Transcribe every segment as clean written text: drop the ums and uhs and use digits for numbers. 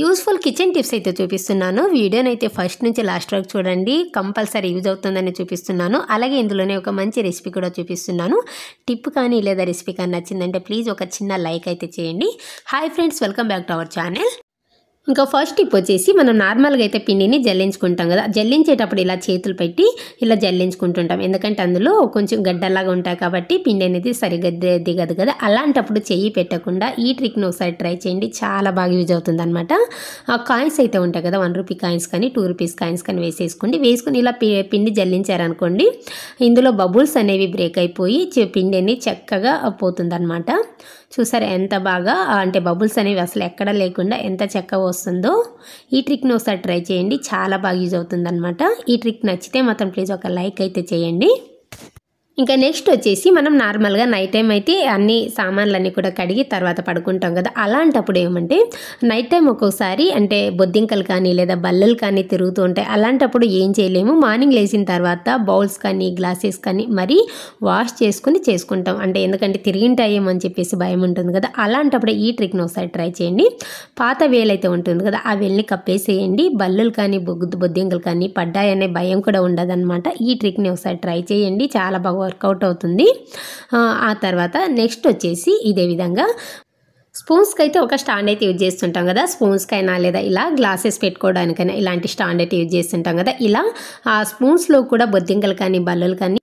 Useful kitchen tips అయితే చూపిస్తున్నాను. వీడియోని అయితే ఫస్ట్ నుంచి లాస్ట్ వరకు చూడండి, కంపల్సరీ యూజ్ అవుతుందని చూపిస్తున్నాను. అలాగే ఇందులోనే ఒక మంచి రెసిపీ కూడా చూపిస్తున్నాను. టిప్ కానీ లేదా రెసిపీ కానీ నచ్చిందంటే ప్లీజ్ ఒక చిన్న లైక్ అయితే చేయండి. Hi friends, welcome back to our channel. ఇంకా ఫస్ట్ టిప్ వచ్చేసి మనం నార్మల్గా అయితే పిండిని జల్లించుకుంటాం కదా, జల్లించేటప్పుడు ఇలా చేతులు పెట్టి ఇలా జల్లించుకుంటుంటాం. ఎందుకంటే అందులో కొంచెం గడ్డలాగా ఉంటాయి కాబట్టి పిండి అనేది సరిగ్గా దిగదు కదా. అలాంటప్పుడు చెయ్యి పెట్టకుండా ఈ ట్రిక్ను ఒకసారి ట్రై చేయండి, చాలా బాగా యూజ్ అవుతుంది అనమాట. ఆ కాయిన్స్ అయితే ఉంటాయి కదా, 1 రూపీ కాయిన్స్ కానీ 2 రూపీస్ కాయిన్స్ కానీ వేసుకుని ఇలా పిండి జల్లించారనుకోండి, ఇందులో బబుల్స్ అనేవి బ్రేక్ అయిపోయి పిండి అనేది చక్కగా పోతుంది అనమాట. చూసారా ఎంత బాగా, అంటే బబుల్స్ అనేవి అసలు ఎక్కడ లేకుండా ఎంత చక్కగా వస్తుందో. ఈ ట్రిక్ని ఒకసారి ట్రై చేయండి, చాలా బాగా యూజ్ అవుతుంది అనమాట. ఈ ట్రిక్ నచ్చితే మాత్రం ప్లీజ్ ఒక లైక్ అయితే చేయండి. ఇంకా నెక్స్ట్ వచ్చేసి మనం నార్మల్గా నైట్ టైం అయితే అన్ని సామాన్లన్నీ కూడా కడిగి తర్వాత పడుకుంటాం కదా. అలాంటప్పుడు ఏమంటే నైట్ టైం ఒక్కొక్కసారి అంటే బొద్దింకలు కానీ లేదా బల్లలు కానీ తిరుగుతూ ఉంటాయి. అలాంటప్పుడు ఏం చేయలేము, మార్నింగ్ లేచిన తర్వాత బౌల్స్ కానీ గ్లాసెస్ కానీ మరి వాష్ చేసుకుంటాం. అంటే ఎందుకంటే తిరిగింటాయేమో అని చెప్పేసి భయం ఉంటుంది కదా. అలాంటప్పుడు ఈ ట్రిక్ను ఒకసారి ట్రై చేయండి. పాత వేలైతే ఉంటుంది కదా, ఆ వేల్ని కప్పేసేయండి. బల్లలు కానీ బొద్దింకలు కానీ పడ్డాయనే భయం కూడా ఉండదన్నమాట. ఈ ట్రిక్ని ఒకసారి ట్రై చేయండి, చాలా బాగా వర్కౌట్ అవుతుంది. ఆ తర్వాత నెక్స్ట్ వచ్చేసి ఇదే విధంగా స్పూన్స్కి అయితే ఒక స్టాండ్ అయితే యూజ్ చేస్తుంటాం కదా. స్పూన్స్కైనా లేదా ఇలా గ్లాసెస్ పెట్టుకోవడానికైనా ఇలాంటి స్టాండ్ అయితే యూజ్ చేస్తుంటాం కదా. ఇలా ఆ స్పూన్స్లో కూడా బొద్దింకలు కానీ బల్లలు కానీ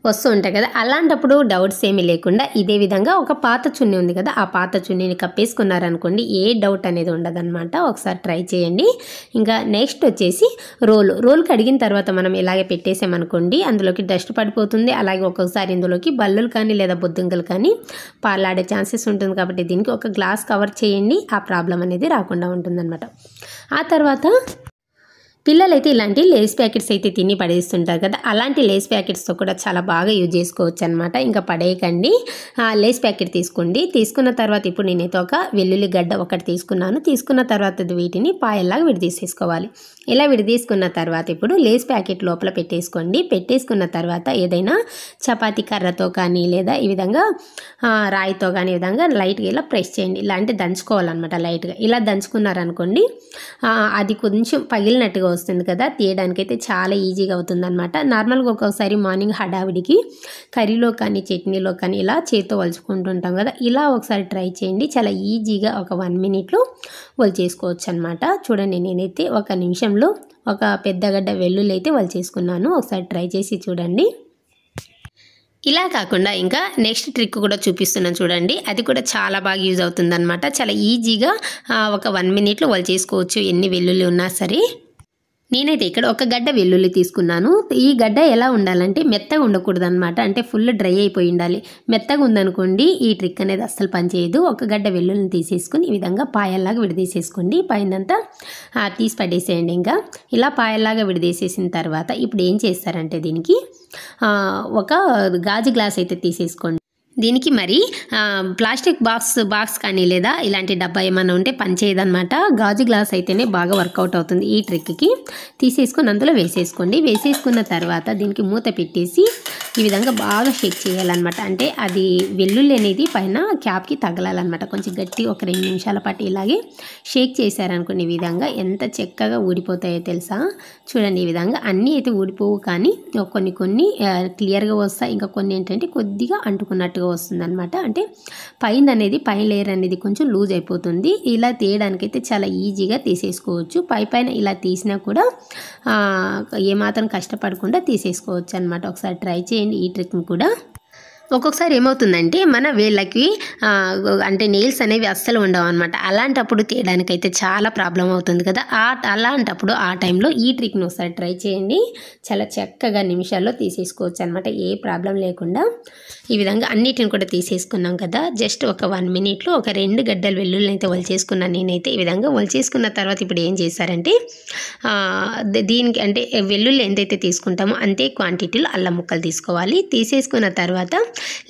వస్తూ ఉంటాయి కదా. అలాంటప్పుడు డౌట్స్ ఏమీ లేకుండా ఇదే విధంగా ఒక పాత చున్నీ ఉంది కదా, ఆ పాత చున్నీని కప్పేసుకున్నారనుకోండి, ఏ డౌట్ అనేది ఉండదన్నమాట. ఒకసారి ట్రై చేయండి. ఇంకా నెక్స్ట్ వచ్చేసి రోల్ కడిగిన తర్వాత మనం ఇలాగే పెట్టేసామనుకోండి, అందులోకి డస్ట్ పడిపోతుంది. అలాగే ఒక్కొక్కసారి ఇందులోకి బల్లులు కానీ లేదా బొద్దింకలు కానీ పాలాడే ఛాన్సెస్ ఉంటుంది. కాబట్టి దీనికి ఒక గ్లాస్ కవర్ చేయండి, ఆ ప్రాబ్లం అనేది రాకుండా ఉంటుందన్నమాట. ఆ తర్వాత పిల్లలైతే ఇలాంటి లేస్ ప్యాకెట్స్ అయితే తిని పడేస్తుంటారు కదా, అలాంటి లేస్ ప్యాకెట్స్తో కూడా చాలా బాగా యూజ్ చేసుకోవచ్చు అనమాట. ఇంకా పడేయకండి, లేస్ ప్యాకెట్ తీసుకోండి. తీసుకున్న తర్వాత ఇప్పుడు నేనైతే ఒక వెల్లుల్లి గడ్డ ఒకటి తీసుకున్న తర్వాత వీటిని పాయల్లాగా విడదీసేసుకోవాలి. ఇలా విడదీసుకున్న తర్వాత ఇప్పుడు లేస్ ప్యాకెట్ లోపల పెట్టేసుకున్న తర్వాత ఏదైనా చపాతీ కర్రతో కానీ లేదా ఈ విధంగా రాయితో కానీ ఈ విధంగా లైట్గా ఇలా ప్రెస్ చేయండి. ఇలా అంటే దంచుకోవాలన్నమాట. లైట్గా ఇలా దంచుకున్నారనుకోండి, అది కొంచెం పగిలినట్టుగా వస్తుంది కదా, తీయడానికైతే చాలా ఈజీగా అవుతుంది అనమాట. నార్మల్గా ఒక్కొక్కసారి మార్నింగ్ హడావిడికి కర్రీలో కానీ చట్నీలో కానీ ఇలా చేతితో వలుచుకుంటుంటాం కదా, ఇలా ఒకసారి ట్రై చేయండి. చాలా ఈజీగా ఒక 1 మినిట్లో వలిచేసుకోవచ్చు అనమాట. చూడండి, నేనైతే 1 నిమిషంలో ఒక పెద్ద గడ్డ వెల్లుల్లి అయితే వలిచేసుకున్నాను. ఒకసారి ట్రై చేసి చూడండి. ఇలా కాకుండా ఇంకా నెక్స్ట్ ట్రిక్ కూడా చూపిస్తున్నాను చూడండి, అది కూడా చాలా బాగా యూజ్ అవుతుంది అనమాట. చాలా ఈజీగా ఒక 1 మినిట్లో వలిచేసుకోవచ్చు, ఎన్ని వెల్లుల్లి ఉన్నా సరే. నేనైతే ఇక్కడ ఒక గడ్డ వెల్లుల్లి తీసుకున్నాను. ఈ గడ్డ ఎలా ఉండాలంటే మెత్తగా ఉండకూడదు అనమాట, అంటే ఫుల్ డ్రై అయిపోయి ఉండాలి. మెత్తగా ఉందనుకోండి ఈ ట్రిక్ అనేది అస్సలు పనిచేయదు. ఒక గడ్డ వెల్లుల్లిని తీసేసుకుని ఈ విధంగా పాయల్లాగా విడదీసేసుకోండి. పైనంతా తీసి పడేసేయండి. ఇంకా ఇలా పాయల్లాగా విడదీసేసిన తర్వాత ఇప్పుడు ఏం చేస్తారంటే దీనికి ఒక గాజు గ్లాస్ అయితే తీసేసుకోండి. దీనికి మరి ప్లాస్టిక్ బాక్స్ కానీ లేదా ఇలాంటి డబ్బా ఏమైనా ఉంటే పనిచేయదనమాట. గాజు గ్లాస్ అయితేనే బాగా వర్కౌట్ అవుతుంది ఈ ట్రిక్కి. తీసేసుకొని అందులో వేసేసుకోండి. వేసేసుకున్న తర్వాత దీనికి మూత పెట్టేసి ఈ విధంగా బాగా షేక్ చేయాలన్నమాట. అంటే అది వెల్లుల్లి అనేది పైన క్యాప్కి తగలాలన్నమాట. కొంచెం గట్టి ఒక 2 నిమిషాల పాటు ఇలాగే షేక్ చేశారనుకోండి, ఈ విధంగా ఎంత చక్కగా ఊడిపోతాయో తెలుసా. చూడండి, ఈ విధంగా అన్నీ అయితే ఊడిపోవు, కానీ కొన్ని క్లియర్గా వస్తాయి. ఇంకా కొన్ని ఏంటంటే కొద్దిగా అంటుకున్నట్టుగా వస్తుంది అనమాట. అంటే పైన లేయర్ అనేది కొంచెం లూజ్ అయిపోతుంది. ఇలా తీయడానికైతే చాలా ఈజీగా తీసేసుకోవచ్చు. పైన ఇలా తీసినా కూడా ఏమాత్రం కష్టపడకుండా తీసేసుకోవచ్చు అనమాట. ఒకసారి ట్రై చేయండి ఈ ట్రిక్ని కూడా. ఒక్కొక్కసారి ఏమవుతుందంటే మన వేళ్ళకి అంటే నెయిల్స్ అనేవి అస్సలు ఉండవు అనమాట. అలాంటప్పుడు తీయడానికైతే చాలా ప్రాబ్లం అవుతుంది కదా. అలాంటప్పుడు ఆ టైంలో ఈ ట్రిక్ను ఒకసారి ట్రై చేయండి. చాలా చక్కగా నిమిషాల్లో తీసేసుకోవచ్చు అనమాట, ఏ ప్రాబ్లం లేకుండా. ఈ విధంగా అన్నిటిని కూడా తీసేసుకున్నాం కదా, జస్ట్ ఒక 1 మినిట్లో ఒక 2 గడ్డలు వెల్లుల్లిని అయితే వలిచేసుకున్నాను నేనైతే. ఈ విధంగా వలిచేసుకున్న తర్వాత ఇప్పుడు ఏం చేశారంటే దీనికి అంటే వెల్లుల్లి ఎంతైతే తీసుకుంటామో అంతే క్వాంటిటీలో అల్లం ముక్కలు తీసుకోవాలి. తీసేసుకున్న తర్వాత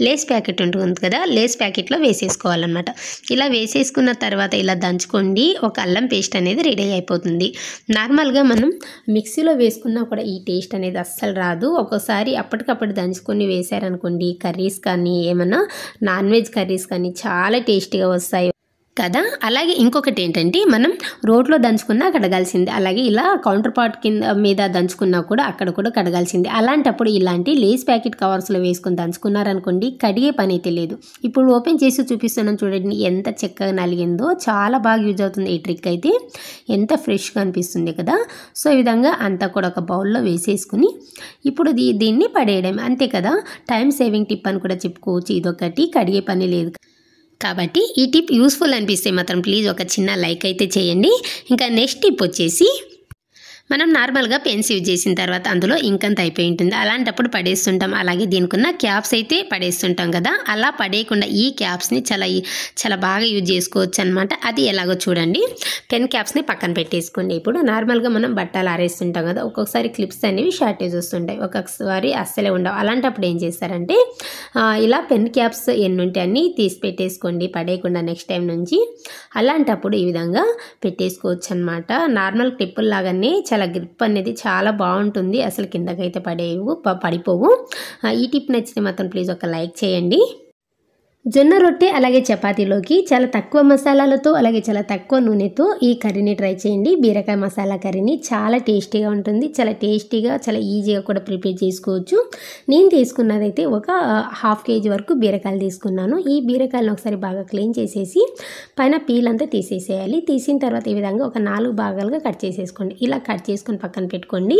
లేస్ ప్యాకెట్ ఉంటుంది కదా, లేస్ ప్యాకెట్లో వేసేసుకోవాలన్నమాట. ఇలా వేసేసుకున్న తర్వాత ఇలా దంచుకోండి, ఒక అల్లం పేస్ట్ అనేది రెడీ అయిపోతుంది. నార్మల్గా మనం మిక్సీలో వేసుకున్నా కూడా ఈ టేస్ట్ అనేది అస్సలు రాదు. ఒక్కోసారి అప్పటికప్పుడు దంచుకొని వేసారనుకోండి, కర్రీస్ కానీ ఏమన్నా నాన్ వెజ్ కర్రీస్ కానీ చాలా టేస్టీగా వస్తాయి. కదా. అలాగే ఇంకొకటి ఏంటంటే మనం రోట్లో దంచుకున్నా కడగాల్సిందే, అలాగే ఇలా కౌంటర్ పార్ట్ కింద మీద దంచుకున్నా కూడా అక్కడ కూడా కడగాల్సిందే. అలాంటప్పుడు ఇలాంటి లేస్ ప్యాకెట్ కవర్స్లో వేసుకొని దంచుకున్నారనుకోండి కడిగే పని అయితే లేదు. ఇప్పుడు ఓపెన్ చేసి చూపిస్తున్నాను చూడండి ఎంత చక్కగా నలిగిందో, చాలా బాగా యూజ్ అవుతుంది ఈ ట్రిక్ అయితే, ఎంత ఫ్రెష్గా అనిపిస్తుంది కదా. సో ఈ విధంగా అంతా కూడా ఒక బౌల్లో వేసేసుకుని ఇప్పుడు దీన్ని పడేయడం అంతే కదా. టైం సేవింగ్ టిప్ అని కూడా చెప్పుకోవచ్చు, ఇదొకటి, కడిగే పని లేదు. కాబట్టి ఈ టిప్ యూస్ఫుల్ అనిపిస్తే మాత్రం ప్లీజ్ ఒక చిన్న లైక్ అయితే చేయండి. ఇంకా నెక్స్ట్ టిప్ వచ్చేసి మనం నార్మల్గా పెన్స్ యూజ్ చేసిన తర్వాత అందులో ఇంక్ అంతా అయిపోయి ఉంటుంది, అలాంటప్పుడు పడేస్తుంటాం. అలాగే దీనికి ఉన్న క్యాప్స్ అయితే పడేస్తుంటాం కదా, అలా పడేయకుండా ఈ క్యాప్స్ని చాలా బాగా యూజ్ చేసుకోవచ్చు అనమాట. అది ఎలాగో చూడండి. పెన్ క్యాప్స్ని పక్కన పెట్టేసుకోండి. ఇప్పుడు నార్మల్గా మనం బట్టలు ఆరేస్తుంటాం కదా, ఒక్కొక్కసారి క్లిప్స్ అనేవి షార్టేజ్ వస్తుంటాయి, ఒక్కొక్కసారి అస్సలే ఉండవు. అలాంటప్పుడు ఏం చేస్తారంటే ఇలా పెన్ క్యాప్స్ ఎన్ని ఉంటే అన్నీ తీసి పెట్టేసుకోండి, పడేయకుండా నెక్స్ట్ టైం నుంచి. అలాంటప్పుడు ఈ విధంగా పెట్టేసుకోవచ్చు అనమాట. నార్మల్ క్లిప్పుల లాగానే చాలా గ్రిప్ అనేది చాలా బాగుంటుంది, అసలు కిందకైతే పడిపోవు. ఈ టిప్ నచ్చితే మాత్రం ప్లీజ్ ఒక లైక్ చేయండి. జొన్న రొట్టె అలాగే చపాతీలోకి చాలా తక్కువ మసాలాలతో అలాగే చాలా తక్కువ నూనెతో ఈ కర్రీని ట్రై చేయండి. బీరకాయ మసాలా కర్రీని చాలా టేస్టీగా ఉంటుంది, చాలా టేస్టీగా చాలా ఈజీగా కూడా ప్రిపేర్ చేసుకోవచ్చు. నేను తీసుకున్నదైతే ఒక 1/2 kg వరకు బీరకాయలు తీసుకున్నాను. ఈ బీరకాయలను ఒకసారి బాగా క్లీన్ చేసేసి పైన పీల్ అంతా తీసేసేయాలి. తీసిన తర్వాత ఈ విధంగా ఒక 4 భాగాలుగా కట్ చేసేసుకోండి. ఇలా కట్ చేసుకొని పక్కన పెట్టుకోండి.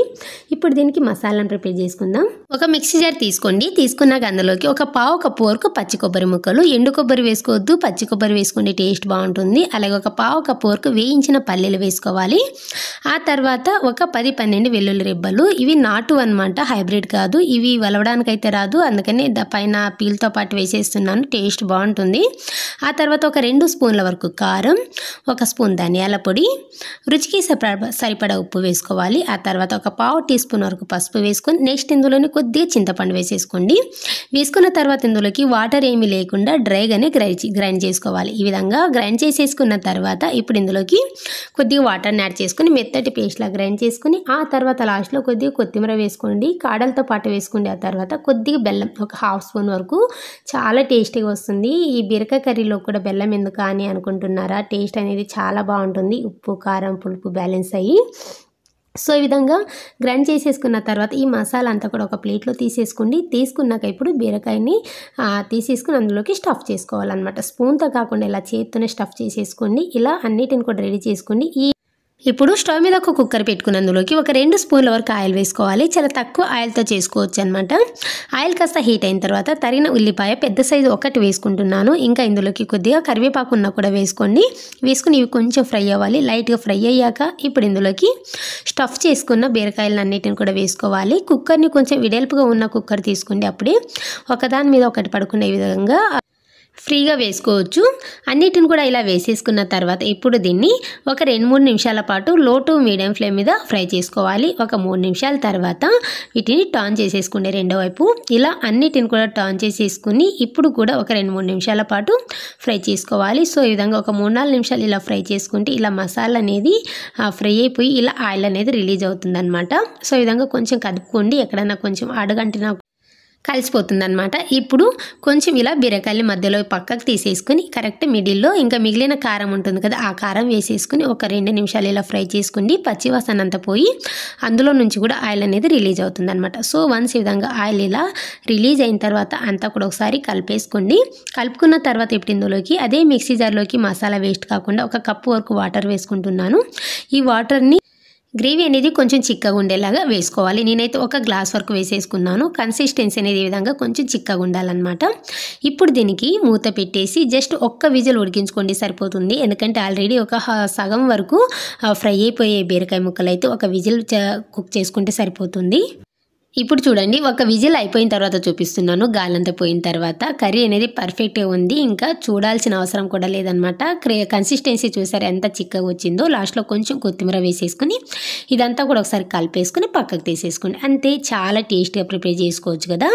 ఇప్పుడు దీనికి మసాలాను ప్రిపేర్ చేసుకుందాం. ఒక మిక్సీ జార్ తీసుకోండి. తీసుకున్నాక అందులోకి ఒక 1/4 కప్పు వరకు పచ్చి కొబ్బరి ముక్కలు, ఎండు కొబ్బరి వేసుకోవద్దు, పచ్చి కొబ్బరి వేసుకోండి, టేస్ట్ బాగుంటుంది. అలాగే ఒక 1/4 కప్పు వరకు వేయించిన పల్లీలు వేసుకోవాలి. ఆ తర్వాత ఒక 10-12 వెల్లుల్లి రెబ్బలు, ఇవి నాటు అనమాట, హైబ్రిడ్ కాదు, ఇవి వలవడానికి అయితే రాదు, అందుకని పైన పీల్తో పాటు వేసేస్తున్నాను, టేస్ట్ బాగుంటుంది. ఆ తర్వాత ఒక 2 స్పూన్ల వరకు కారం, 1 స్పూన్ ధనియాల పొడి, రుచికి సరిపడా ఉప్పు వేసుకోవాలి. ఆ తర్వాత ఒక 1/2 టీ స్పూన్ వరకు పసుపు వేసుకొని నెక్స్ట్ ఇందులోని కొద్దిగా చింతపండు వేసేసుకోండి. వేసుకున్న తర్వాత ఇందులోకి వాటర్ ఏమీ లేకుండా డ్రైగానే గ్రైండ్ చేసుకోవాలి. ఈ విధంగా గ్రైండ్ చేసేసుకున్న తర్వాత ఇప్పుడు ఇందులోకి కొద్దిగా వాటర్ని యాడ్ చేసుకుని మెత్తటి పేస్ట్లా గ్రైండ్ చేసుకుని ఆ తర్వాత లాస్ట్లో కొద్దిగా కొత్తిమీర వేసుకోండి, కాడలతో పాటు వేసుకోండి. ఆ తర్వాత కొద్దిగా బెల్లం, ఒక 1/2 స్పూన్ వరకు, చాలా టేస్టీగా వస్తుంది. ఈ బీరకాయ కర్రీలో కూడా బెల్లం ఎందుకు అని అనుకుంటున్నారా, టేస్ట్ అనేది చాలా బాగుంటుంది, ఉప్పు కారం పులుపు బ్యాలెన్స్ అయ్యి. సో ఈ విధంగా గ్రైండ్ చేసేసుకున్న తర్వాత ఈ మసాలా అంతా కూడా ఒక ప్లేట్లో తీసేసుకోండి. తీసుకున్నాక ఇప్పుడు బీరకాయని తీసేసుకుని అందులోకి స్టఫ్ చేసుకోవాలన్నమాట. స్పూన్తో కాకుండా ఇలా చేత్తోనే స్టఫ్ చేసేసుకోండి. ఇలా అన్నిటిని కూడా రెడీ చేసుకోండి. ఇప్పుడు స్టవ్ మీద ఒక కుక్కర్ పెట్టుకుని అందులోకి ఒక 2 స్పూన్ల వరకు ఆయిల్ వేసుకోవాలి. చాలా తక్కువ ఆయిల్తో చేసుకోవచ్చు అనమాట. ఆయిల్ కాస్త హీట్ అయిన తర్వాత తరిగిన ఉల్లిపాయ పెద్ద సైజు ఒకటి వేసుకుంటున్నాను. ఇంకా ఇందులోకి కొద్దిగా కరివేపాకు ఉన్న కూడా వేసుకోండి. వేసుకుని ఇవి కొంచెం ఫ్రై అవ్వాలి. లైట్గా ఫ్రై అయ్యాక ఇప్పుడు ఇందులోకి స్టఫ్ చేసుకున్న బీరకాయలను అన్నిటిని కూడా వేసుకోవాలి. కుక్కర్ని కొంచెం వెడల్పుగా ఉన్న కుక్కర్ తీసుకోండి, అప్పుడే ఒకదాని మీద ఒకటి పడుకునే విధంగా ఫ్రీగా వేసుకోవచ్చు. అన్నిటిని కూడా ఇలా వేసేసుకున్న తర్వాత ఇప్పుడు దీన్ని ఒక 2-3 నిమిషాల పాటు లో టు మీడియం ఫ్లేమ్ మీద ఫ్రై చేసుకోవాలి. ఒక 3 నిమిషాల తర్వాత వీటిని టర్న్ చేసేసుకోండి రెండో వైపు. ఇలా అన్నిటిని కూడా టర్న్ చేసేసుకుని ఇప్పుడు కూడా ఒక 2-3 నిమిషాల పాటు ఫ్రై చేసుకోవాలి. సో ఈ విధంగా ఒక 3-4 నిమిషాలు ఇలా ఫ్రై చేసుకుంటే ఇలా మసాలా అనేది ఫ్రై అయిపోయి ఇలా ఆయిల్ అనేది రిలీజ్ అవుతుందన్నమాట. సో ఈ విధంగా కొంచెం కదుపుకోండి, ఎక్కడైనా కొంచెం అడుగంటినా కలిసిపోతుంది అనమాట. ఇప్పుడు కొంచెం ఇలా బీరకాయలు మధ్యలో పక్కకు తీసేసుకుని కరెక్ట్ మిడిల్లో ఇంకా మిగిలిన కారం ఉంటుంది కదా, ఆ కారం వేసేసుకుని ఒక 2 నిమిషాలు ఇలా ఫ్రై చేసుకోండి. పచ్చివాసన అంతా పోయి అందులో నుంచి కూడా ఆయిల్ అనేది రిలీజ్ అవుతుంది అనమాట. సో వన్స్ ఈ విధంగా ఆయిల్ ఇలా రిలీజ్ అయిన తర్వాత అంతా కూడా ఒకసారి కలిపేసుకోండి. కలుపుకున్న తర్వాత ఇప్పుడు ఇందులోకి అదే మిక్సీ జార్లోకి మసాలా వేస్ట్ కాకుండా 1 కప్పు వరకు వాటర్ వేసుకుంటున్నాను. ఈ వాటర్ని గ్రేవీ అనేది కొంచెం చిక్కగా ఉండేలాగా వేసుకోవాలి. నేనైతే 1 గ్లాస్ వరకు వేసేసుకున్నాను. కన్సిస్టెన్సీ అనేది ఈ విధంగా కొంచెం చిక్కగా ఉండాలన్నమాట. ఇప్పుడు దీనికి మూత పెట్టేసి జస్ట్ 1 విజిల్ ఉడికించుకోండి సరిపోతుంది. ఎందుకంటే ఆల్రెడీ ఒక సగం వరకు ఫ్రై అయిపోయే బీరకాయ ముక్కలు అయితే 1 విజిల్ కుక్ చేసుకుంటే సరిపోతుంది. ఇప్పుడు చూడండి, 1 విజిల్ అయిపోయిన తర్వాత చూపిస్తున్నాను. గాలంతా పోయిన తర్వాత కర్రీ అనేది పర్ఫెక్ట్గా ఉంది, ఇంకా చూడాల్సిన అవసరం కూడా లేదనమాట. కన్సిస్టెన్సీ చూసారు ఎంత చిక్కగా వచ్చిందో. లాస్ట్లో కొంచెం కొత్తిమీర వేసేసుకుని ఇదంతా కూడా ఒకసారి కలిపేసుకుని పక్కకు తీసేసుకోండి. అంతే, చాలా టేస్టీగా ప్రిపేర్ చేసుకోవచ్చు కదా.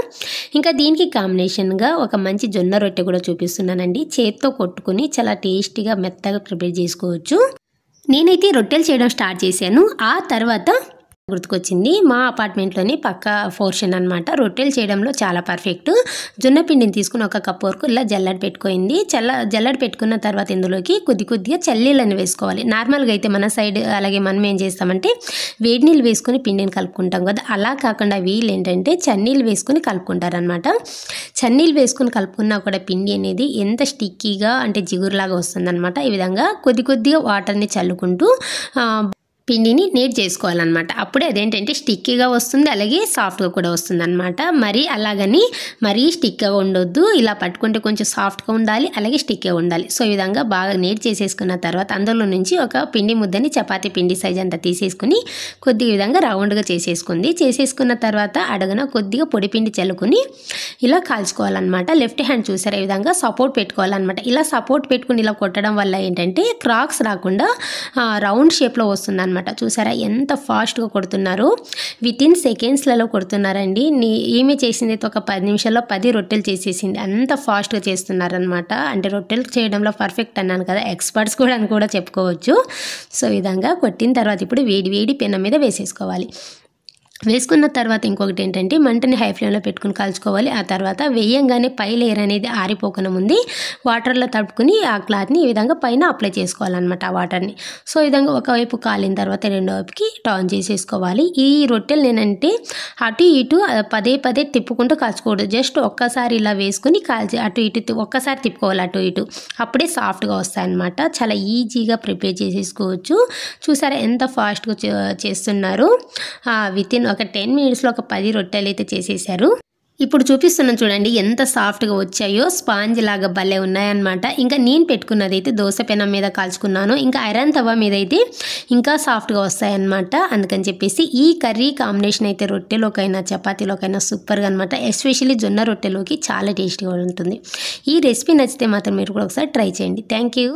ఇంకా దీనికి కాంబినేషన్గా ఒక మంచి జొన్న రొట్టె కూడా చూపిస్తున్నానండి. చేత్తో కొట్టుకుని చాలా టేస్టీగా మెత్తగా ప్రిపేర్ చేసుకోవచ్చు. నేనైతే రొట్టెలు చేయడం స్టార్ట్ చేశాను. ఆ తర్వాత గుర్తుకొచ్చింది. మా అపార్ట్మెంట్లోని పక్క పోర్షన్ అనమాట. రొట్టెలు చేయడంలో చాలా పర్ఫెక్ట్. జొన్న పిండిని తీసుకుని ఒక కప్ వరకు ఇలా జల్లెడ పెట్టుకోయింది. జల్లెడ పెట్టుకున్న తర్వాత ఇందులోకి కొద్దిగా చల్లీళ్ళని వేసుకోవాలి. నార్మల్గా అయితే మన సైడ్ అలాగే మనం ఏం చేస్తామంటే వేడి నీళ్ళు వేసుకొని పిండిని కలుపుకుంటాం కదా, అలా కాకుండా వీళ్ళు ఏంటంటే చన్నీళ్ళు వేసుకొని కలుపుకుంటారనమాట. చన్నీళ్ళు వేసుకొని కలుపుకున్నా కూడా పిండి అనేది ఎంత స్టిక్కీగా అంటే జిగురులాగా వస్తుందన్నమాట. ఈ విధంగా కొద్దిగా వాటర్ని చల్లుకుంటూ పిండిని నీట్ చేసుకోవాలన్నమాట. అప్పుడే అదేంటంటే స్టిక్కీగా వస్తుంది, అలాగే సాఫ్ట్గా కూడా వస్తుంది అనమాట. అలాగని మరీ స్టిక్గా ఉండొద్దు. ఇలా పట్టుకుంటే కొంచెం సాఫ్ట్గా ఉండాలి, అలాగే స్టిక్గా ఉండాలి. సో ఈ విధంగా బాగా నీట్ చేసేసుకున్న తర్వాత అందులో నుంచి ఒక పిండి ముద్దని చపాతీ పిండి సైజ్ అంతా తీసేసుకుని కొద్దిగా విధంగా రౌండ్గా చేసేసుకున్న తర్వాత అడుగున కొద్దిగా పొడి పిండి చల్లుకుని ఇలా కాల్చుకోవాలన్నమాట. లెఫ్ట్ హ్యాండ్ చూసారా, ఈ విధంగా సపోర్ట్ పెట్టుకోవాలన్నమాట. ఇలా సపోర్ట్ పెట్టుకుని ఇలా కొట్టడం వల్ల ఏంటంటే క్రాక్స్ రాకుండా రౌండ్ షేప్లో వస్తుంది. చూసారా ఎంత ఫాస్ట్గా కొడుతున్నారు, వితిన్ సెకండ్స్లలో కొడుతున్నారండి. ఏమి చేసింది ఒక 10 నిమిషాల్లో 10 రొట్టెలు చేసేసింది. అంత ఫాస్ట్గా చేస్తున్నారనమాట. అంటే రొట్టెలు చేయడంలో పర్ఫెక్ట్ అన్నాను కదా, ఎక్స్పర్ట్స్ కూడా అని కూడా చెప్పుకోవచ్చు. సో ఈ విధంగా కొట్టిన తర్వాత ఇప్పుడు వేడి పెనం మీద వేసేసుకోవాలి. వేసుకున్న తర్వాత ఇంకొకటి ఏంటంటే మంటని హై ఫ్లేమ్లో పెట్టుకుని కాల్చుకోవాలి. ఆ తర్వాత వేయంగానే పై లేయర్ అనేది ఆరిపోకుండా ముందు వాటర్లో తడుపుకుని ఆ క్లాత్ని ఈ విధంగా పైన అప్లై చేసుకోవాలన్నమాట ఆ వాటర్ని. సో ఈ విధంగా ఒకవైపు కాలిన తర్వాత రెండో వైపుకి టర్న్ చేసేసుకోవాలి. ఈ రొట్టెలు నేనంటే అటు ఇటు పదే తిప్పుకుంటూ కాల్చుకోవద్దు. జస్ట్ ఒక్కసారి ఇలా వేసుకుని కాల్చి అటు ఇటు ఒక్కసారి తిప్పుకోవాలి అటు ఇటు, అప్పుడే సాఫ్ట్గా వస్తాయన్నమాట. చాలా ఈజీగా ప్రిపేర్ చేసేసుకోవచ్చు. చూసారా ఎంత ఫాస్ట్గా చేస్తున్నారు. వితిన్ ఒక 10 మినిట్స్లో ఒక 10 రొట్టెలు అయితే చేసేసారు. ఇప్పుడు చూపిస్తున్నాను చూడండి ఎంత సాఫ్ట్గా వచ్చాయో, స్పాంజ్ లాగా భలే ఉన్నాయన్నమాట. ఇంకా నేను పెట్టుకున్నది అయితే దోశ పెనం మీద కాల్చుకున్నాను. ఇంకా ఐరన్ తవా మీద అయితే ఇంకా సాఫ్ట్గా వస్తాయన్నమాట. అందుకని చెప్పేసి ఈ కర్రీ కాంబినేషన్ అయితే రొట్టెలోకైనా చపాతీలోకైనా సూపర్గా అనమాట. ఎస్పెషల్లీ జొన్న రొట్టెలోకి చాలా టేస్టీగా ఉంటుంది. ఈ రెసిపీ నచ్చితే మాత్రం మీరు కూడా ఒకసారి ట్రై చేయండి. Thank you.